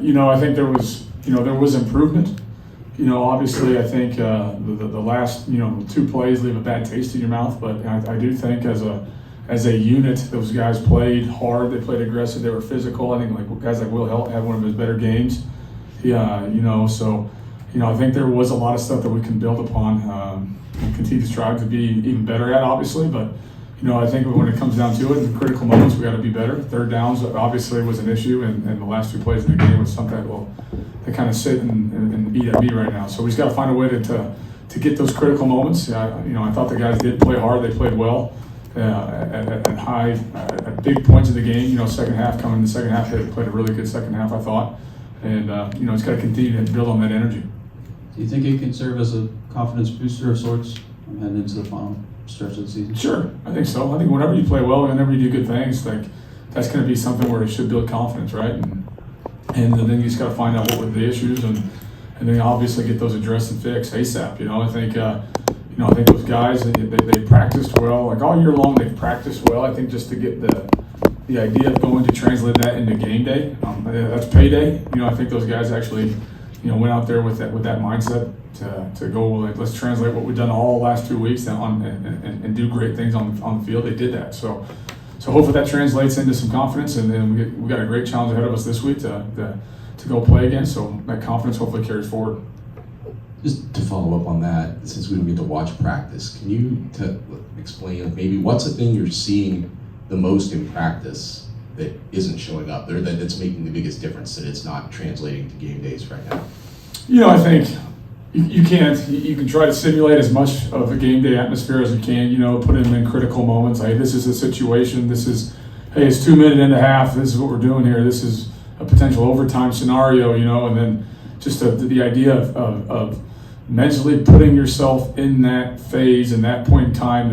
I think there was improvement. Obviously, I think the last, 2 plays leave a bad taste in your mouth. But I do think as a unit, those guys played hard. They played aggressive. They were physical. I think like guys like Will Helt had one of his better games. So I think there was a lot of stuff that we can build upon and continue to strive to be even better at, obviously. But I think when it comes down to it, in critical moments, we got to be better. Third downs obviously was an issue, and the last 2 plays in the game was something that kind of sit and eat at me right now. So we just got to find a way to get those critical moments. I thought the guys did play hard. They played well at big points of the game. Second half, coming in the second half, they played a really good second half, I thought. And it's got to continue to build on that energy. Do you think it can serve as a confidence booster of sorts heading into the final stretch of the season? Sure, I think so. I think whenever you play well, whenever you do good things, that's going to be something where it should build confidence, right? And then you just got to find out what were the issues, and then obviously get those addressed and fixed ASAP. I think those guys they practiced well, like all year long. They've practiced well. I think just to get the idea of going to translate that into game day, that's payday. I think those guys actually went out there with that mindset to go like, let's translate what we've done all the last 2 weeks and do great things on the field. They did that. So hopefully that translates into some confidence, and then we got a great challenge ahead of us this week to go play again. So that confidence hopefully carries forward. Just to follow up on that, since we don't get to watch practice, can you explain maybe what's the thing you're seeing the most in practice that isn't showing up there, that's making the biggest difference, that it's not translating to game days right now? I think you can't. You can try to simulate as much of a game day atmosphere as you can. Put them in critical moments. Hey, this is a situation. It's 2 minutes into half. This is what we're doing here. This is a potential overtime scenario. And then just the idea of mentally putting yourself in that phase and that point in time,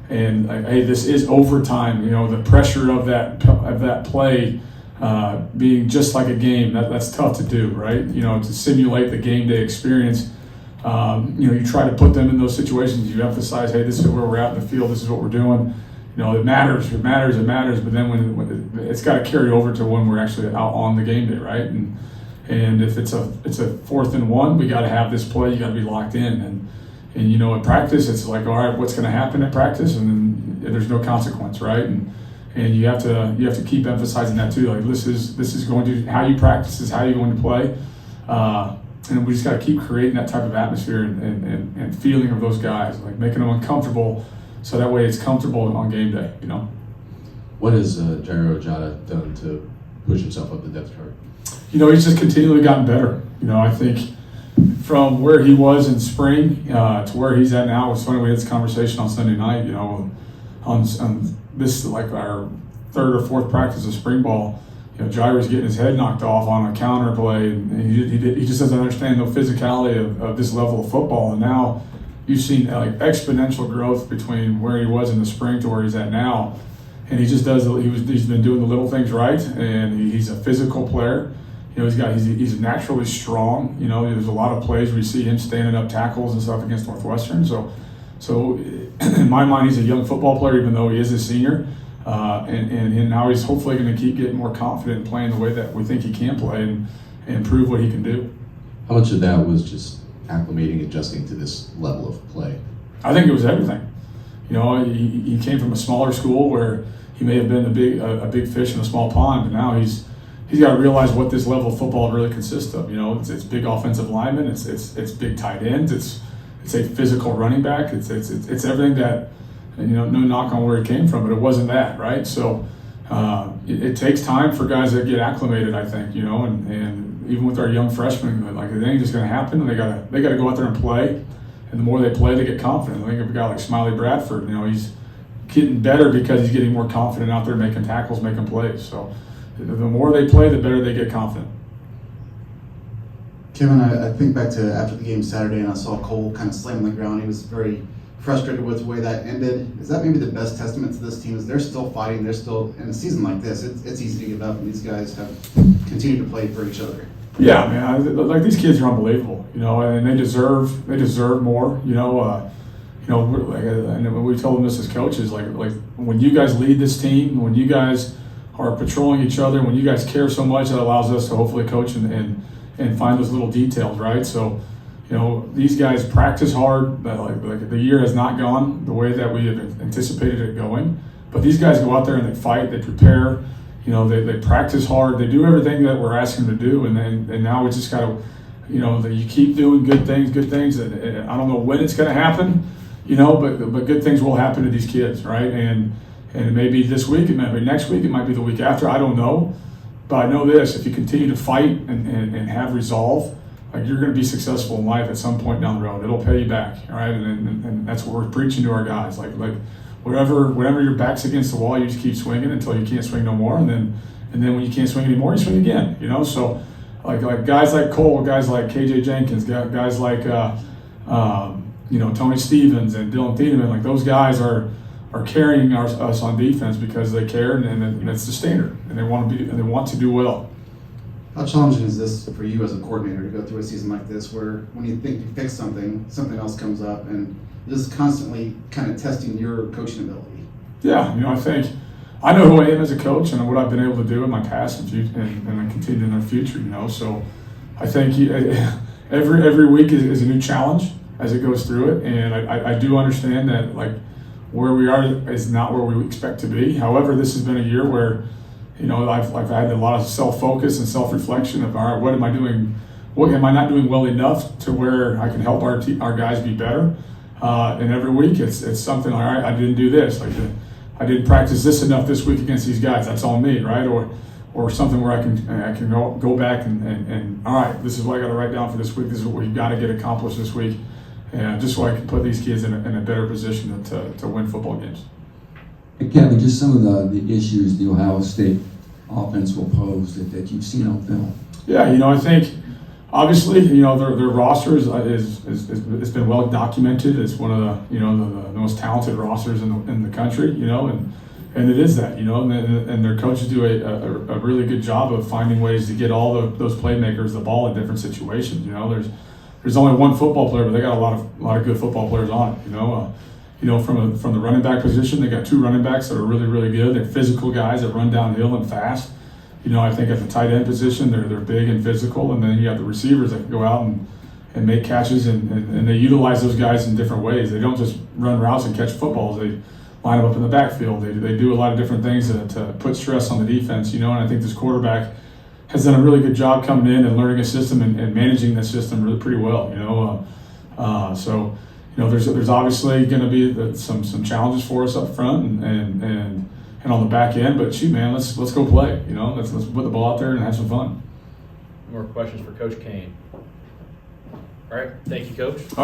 and hey, this is overtime. The pressure of that play. Being just like a game, that's tough to do, right? To simulate the game day experience. You try to put them in those situations. You emphasize, hey, this is where we're at in the field. This is what we're doing. It matters. But then when it's got to carry over to when we're actually out on the game day, right? And if it's a 4th and 1, we got to have this play. You got to be locked in. And at practice, it's like, all right, what's going to happen at practice? And then there's no consequence, right? And you have to keep emphasizing that too. Like this is going to how you practice is how you're going to play, and we just got to keep creating that type of atmosphere and feeling of those guys, like making them uncomfortable, so that way it's comfortable on game day. What has Ross-Ade done to push himself up the depth chart? He's just continually gotten better. I think from where he was in spring to where he's at now. It's funny, we had this conversation on Sunday night. On this like our 3rd or 4th practice of spring ball, Jaire's getting his head knocked off on a counter play, and he just doesn't understand the physicality of this level of football. And now you've seen like exponential growth between where he was in the spring to where he's at now, and he just does. He's been doing the little things right, and he's a physical player. He's naturally strong. There's a lot of plays where you see him standing up tackles and stuff against Northwestern. So in my mind, he's a young football player, even though he is a senior. And now he's hopefully going to keep getting more confident in playing the way that we think he can play and prove what he can do. How much of that was just acclimating, adjusting to this level of play? I think it was everything. He came from a smaller school where he may have been a big fish in a small pond, but now he's got to realize what this level of football really consists of. It's big offensive linemen, it's big tight ends, it's a physical running back. It's everything that, no knock on where it came from, but it wasn't that, right? So it takes time for guys that get acclimated, I think, and even with our young freshmen, like it ain't just going to happen. They got to go out there and play, and the more they play, they get confident. I think of a guy like Smiley Bradford, he's getting better because he's getting more confident out there making tackles, making plays. So the more they play, the better they get confident. Kevin, I think back to after the game Saturday, and I saw Cole kind of slam on the ground. He was very frustrated with the way that ended. Is that maybe the best testament to this team? Is they're still fighting? They're still in a season like this. It's easy to give up, and these guys have continued to play for each other. Yeah, man. Like these kids are unbelievable, and they deserve more. And we told them this as coaches, like when you guys lead this team, when you guys are patrolling each other. When you guys care so much, that allows us to hopefully coach and find those little details, right? So, you know, these guys practice hard. Like the year has not gone the way that we have anticipated it going. But these guys go out there and they fight, they prepare, you know, they practice hard, they do everything that we're asking them to do, and now we just got to, you know, that you keep doing good things. And I don't know when it's going to happen, you know, but good things will happen to these kids, right? And it may be this week, it might be next week, it might be the week after, I don't know. But I know this: if you continue to fight and have resolve, like, you're going to be successful in life at some point down the road. It'll pay you back, all right? And that's what we're preaching to our guys. Like whenever your back's against the wall, you just keep swinging until you can't swing no more, and then when you can't swing anymore, you swing again. You know, so like guys like Cole, guys like KJ Jenkins, guys like you know, Tony Stevens and Dylan Thiedemann, like those guys are carrying us on defense because they care, and it's the standard, and they want to do well. How challenging is this for you as a coordinator to go through a season like this, where when you think you fix something else comes up, and this is constantly kind of testing your coaching ability? Yeah, you know, I know who I am as a coach and what I've been able to do in my past and I continue in the future. You know, so I think every week is a new challenge as it goes through it, and I do understand that, like, where we are is not where we expect to be. However, this has been a year where, you know, I've had a lot of self-focus and self-reflection of, all right, what am I doing? What am I not doing well enough to where I can help our guys be better? And every week it's something like, all right, I didn't do this. Like, I didn't practice this enough this week against these guys. That's on me, right? Or something where I can go back and all right, this is what I got to write down for this week. This is what we've got to get accomplished this week, and just so I can put these kids in a better position to win football games. Hey, Kevin, just some of the issues the Ohio State offense will pose that you've seen on film. Yeah, you know, I think obviously, you know, their roster is it's been well documented. It's one of the, you know, the most talented rosters in the country, you know, and it is that, you know, and their coaches do a really good job of finding ways to get all those playmakers the ball in different situations. You know, there's only one football player, but they got a lot of good football players on it. You know, from the running back position, they got 2 running backs that are really, really good. They're physical guys that run downhill and fast. You know, I think at the tight end position, they're big and physical, and then you have the receivers that can go out and make catches, and they utilize those guys in different ways. They don't just run routes and catch footballs. They line them up in the backfield. They do a lot of different things to put stress on the defense, you know, and I think this quarterback has done a really good job coming in and learning a system and managing the system really pretty well, you know. So, you know, there's obviously going to be some challenges for us up front and on the back end, but shoot, man, let's go play. You know, let's put the ball out there and have some fun. More questions for Coach Kane. All right, thank you, Coach. All right.